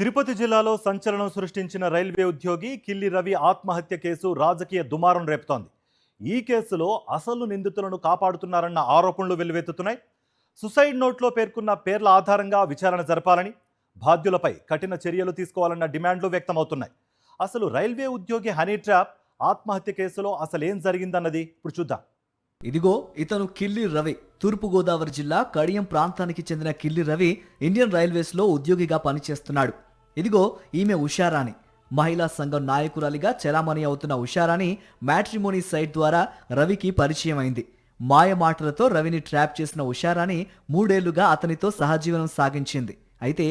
తిరుపతి జిల్లాలో సంచలనం సృష్టించిన రైల్వే ఉద్యోగి కిల్లి రవి ఆత్మహత్య కేసు రాజకీయ దుమారం రేపుతోంది. ఈ కేసులో అసలు నిందితులను కాపాడుతున్నారన్న ఆరోపణలు వెల్లువెత్తుతున్నాయి. సుసైడ్ నోట్లో పేర్కొన్న పేర్ల ఆధారంగా విచారణ జరపాలని, బాధ్యులపై కఠిన చర్యలు తీసుకోవాలన్న డిమాండ్లు వ్యక్తమవుతున్నాయి. అసలు రైల్వే ఉద్యోగి హనీ ట్రాప్ ఆత్మహత్య కేసులో అసలేం జరిగిందన్నది ఇప్పుడు చూద్దాం. ఇదిగో ఇతను కిల్లి రవి. తూర్పుగోదావరి జిల్లా కడియం ప్రాంతానికి చెందిన కిల్లి రవి ఇండియన్ రైల్వేస్లో ఉద్యోగిగా పనిచేస్తున్నాడు. ఇదిగో ఈమె ఉషారాణి. మహిళా సంఘం నాయకురాలిగా చలామణి అవుతున్న ఉషారాణి మ్యాట్రిమోనీ సైట్ ద్వారా రవికి పరిచయం అయింది. మాయ మాటలతో రవిని ట్రాప్ చేసిన ఉషారాణి 3 ఏళ్లుగా అతనితో సహజీవనం సాగించింది. అయితే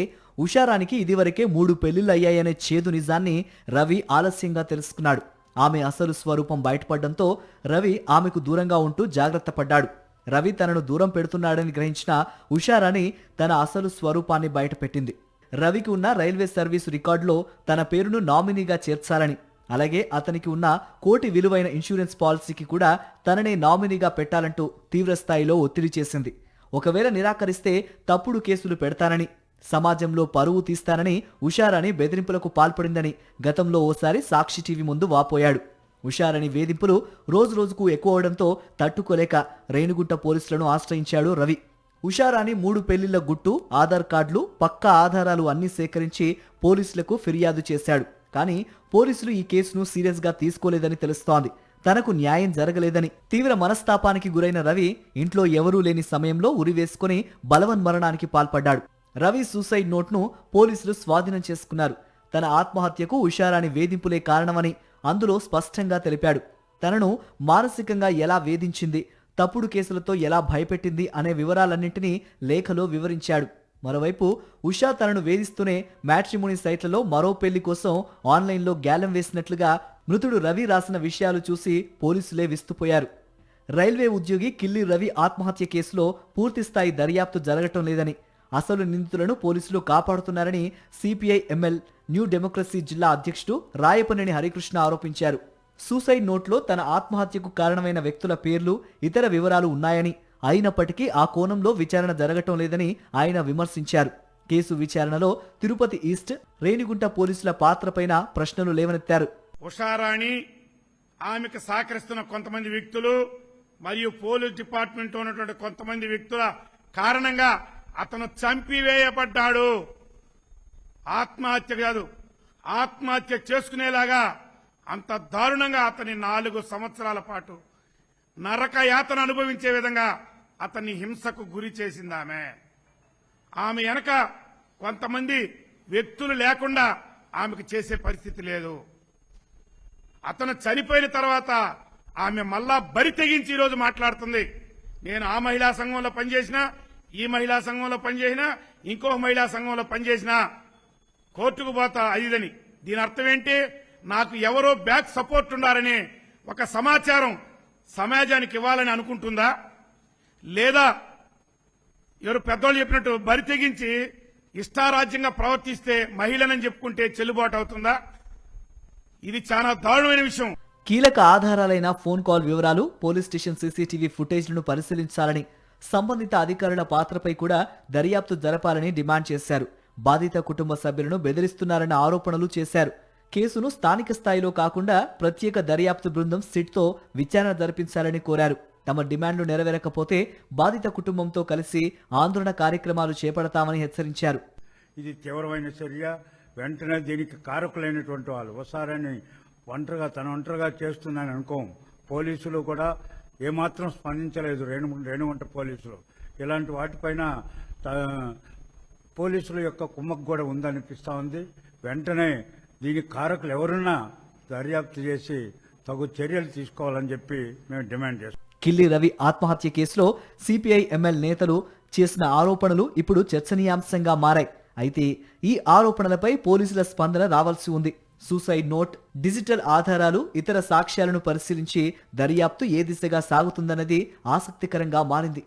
ఉషారానికి ఇదివరకే 3 పెళ్లిళ్ళు అయ్యాయనే చేదు నిజాన్ని రవి ఆలస్యంగా తెలుసుకున్నాడు. ఆమె అసలు స్వరూపం బయటపడడంతో రవి ఆమెకు దూరంగా ఉంటూ జాగ్రత్త పడ్డాడు. రవి తనను దూరం పెడుతున్నాడని గ్రహించిన ఉషారాణి తన అసలు స్వరూపాన్ని బయటపెట్టింది. రవికి ఉన్న రైల్వే సర్వీసు రికార్డులో తన పేరును నామినీగా చేర్చాలని, అలాగే అతనికి ఉన్న కోటి విలువైన ఇన్సూరెన్స్ పాలసీకి కూడా తననే నామినీగా పెట్టాలంటూ తీవ్రస్థాయిలో ఒత్తిడి చేసింది. ఒకవేళ నిరాకరిస్తే తప్పుడు కేసులు పెడతానని, సమాజంలో పరువు తీస్తానని ఉషారాణి బెదిరింపులకు పాల్పడిందని గతంలో ఓసారి సాక్షి టీవీ ముందు వాపోయాడు. ఉషారాణి వేధింపులు రోజురోజుకు ఎక్కువ అవడంతో తట్టుకోలేక రేణిగుంట పోలీసులను ఆశ్రయించాడు రవి. ఉషారాణి 3 పెళ్లిళ్ల గుట్టు, ఆధార్ కార్డులు, పక్కా ఆధారాలు అన్నీ సేకరించి పోలీసులకు ఫిర్యాదు చేశాడు. కానీ పోలీసులు ఈ కేసును సీరియస్గా తీసుకోలేదని తెలుస్తోంది. తనకు న్యాయం జరగలేదని తీవ్ర మనస్తాపానికి గురైన రవి ఇంట్లో ఎవరూ లేని సమయంలో ఉరివేసుకుని బలవన్మరణానికి పాల్పడ్డాడు. రవి సూసైడ్ నోట్ను పోలీసులు స్వాధీనం చేసుకున్నారు. తన ఆత్మహత్యకు ఉషారాణి వేధింపులే కారణమని అందులో స్పష్టంగా తెలిపాడు. తనను మానసికంగా ఎలా వేధించింది, తప్పుడు కేసులతో ఎలా భయపెట్టింది అనే వివరాలన్నింటినీ లేఖలో వివరించాడు. మరోవైపు ఉషా తనను వేధిస్తూనే మ్యాట్రిమోనీ సైట్లలో మరో పెళ్లి కోసం ఆన్లైన్లో గ్యాలం వేసినట్లుగా మృతుడు రవి రాసిన విషయాలు చూసి పోలీసులే విస్తుపోయారు. రైల్వే ఉద్యోగి కిల్లి రవి ఆత్మహత్య కేసులో పూర్తిస్థాయి దర్యాప్తు జరగటం లేదని, అసలు నిందితులను పోలీసులు కాపాడుతున్నారని సిపిఐ ఎంఎల్ న్యూ డెమోక్రసీ జిల్లా అధ్యక్షుడు రాయపనేని హరికృష్ణ ఆరోపించారు. సూసైడ్ నోట్లో తన ఆత్మహత్యకు కారణమైన వ్యక్తుల పేర్లు, ఇతర వివరాలు ఉన్నాయని, అయినప్పటికీ ఆ కోణంలో విచారణ జరగటం లేదని ఆయన విమర్శించారు. కేసు విచారణలో తిరుపతి ఈస్ట్, రేణిగుంట పోలీసుల పాత్రపైన ప్రశ్నలు లేవనెత్తారు. ఉషారాణి, ఆమెకు సహకరిస్తున్న కొంతమంది వ్యక్తులు మరియు పోలీస్ డిపార్ట్మెంట్ ఉన్నటువంటి కొంతమంది వ్యక్తుల కారణంగా అతను చంపివేయబడ్డాడు. ఆత్మహత్య కాదు, ఆత్మహత్య చేసుకునేలాగా అంత దారుణంగా అతని 4 సంవత్సరాల పాటు నరక యాతన అనుభవించే విధంగా అతన్ని హింసకు గురి చేసింది ఆమె వెనక కొంతమంది వ్యక్తులు లేకుండా ఆమెకు చేసే పరిస్థితి లేదు. అతను చనిపోయిన తర్వాత ఆమె మళ్ళా బరి తెగించి ఈరోజు మాట్లాడుతుంది. నేను ఆ మహిళా సంఘంలో పనిచేసినా, ఈ మహిళా సంఘంలో పనిచేసినా, ఇంకో మహిళా సంఘంలో పనిచేసినా కోర్టుకు పోతా అదిదని. దీని అర్థం ఏంటి? నాకు ఎవరో బ్యాక్ సపోర్ట్ ఉండాలని ఒక సమాచారం సమాజానికి ఇవ్వాలని అనుకుంటుందా? లేదా ఎవరు పెద్దోళ్ళు చెప్పినట్టు బరి తెగించి ఇష్టారాజ్యంగా ప్రవర్తిస్తే మహిళనని చెప్పుకుంటే చెల్లుబాటు అవుతుందా? ఇది చాలా దారుణమైన విషయం. కీలక ఆధారాలైన ఫోన్ కాల్ వివరాలు, పోలీస్ స్టేషన్ సీసీటీవీ ఫుటేజ్లను పరిశీలించాలని, సంబంధిత అధికారుల పాత్రపై కూడా దర్యాప్తు జరపాలని డిమాండ్ చేశారు. బాధిత కుటుంబ సభ్యులను బెదిరిస్తున్నారన్న ఆరోపణలు చేశారు. కేసును స్థానిక స్థాయిలో కాకుండా ప్రత్యేక దర్యాప్తు బృందం సిట్తో విచారణ జరిపించాలని కోరారు. తమ డిమాండ్లు నెరవేరకపోతే బాధిత కుటుంబంతో కలిసి ఆందోళన కార్యక్రమాలు చేపడతామని హెచ్చరించారు. ఇది తీవ్రమైన చర్య. వెంటనే దీనికి కారకులైనటువంటి వాళ్ళు ఒకసారి ఒంటరిగా చేస్తున్నాను అనుకోం. పోలీసులు కూడా ఏమాత్రం స్పందించలేదు. రేణుగుంట పోలీసులు ఇలాంటి వాటిపైన పోలీసుల యొక్క కుమ్మక్కు కూడా ఉందనిపిస్తా ఉంది. వెంటనే దీనికి కారకులు ఎవరున్నా దర్యాప్తు చేసి తగు చర్యలు తీసుకోవాలని చెప్పి మేము డిమాండ్ చేస్తాం. కిల్లి రవి ఆత్మహత్య కేసులో సిపిఐ ఎంఎల్ నేతలు చేసిన ఆరోపణలు ఇప్పుడు చర్చనీయాంశంగా మారాయి. అయితే ఈ ఆరోపణలపై పోలీసుల స్పందన రావాల్సి ఉంది. సూసైడ్ నోట్, డిజిటల్ ఆధారాలు, ఇతర సాక్ష్యాలను పరిశీలించి దర్యాప్తు ఏ దిశగా సాగుతుందన్నది ఆసక్తికరంగా మారింది.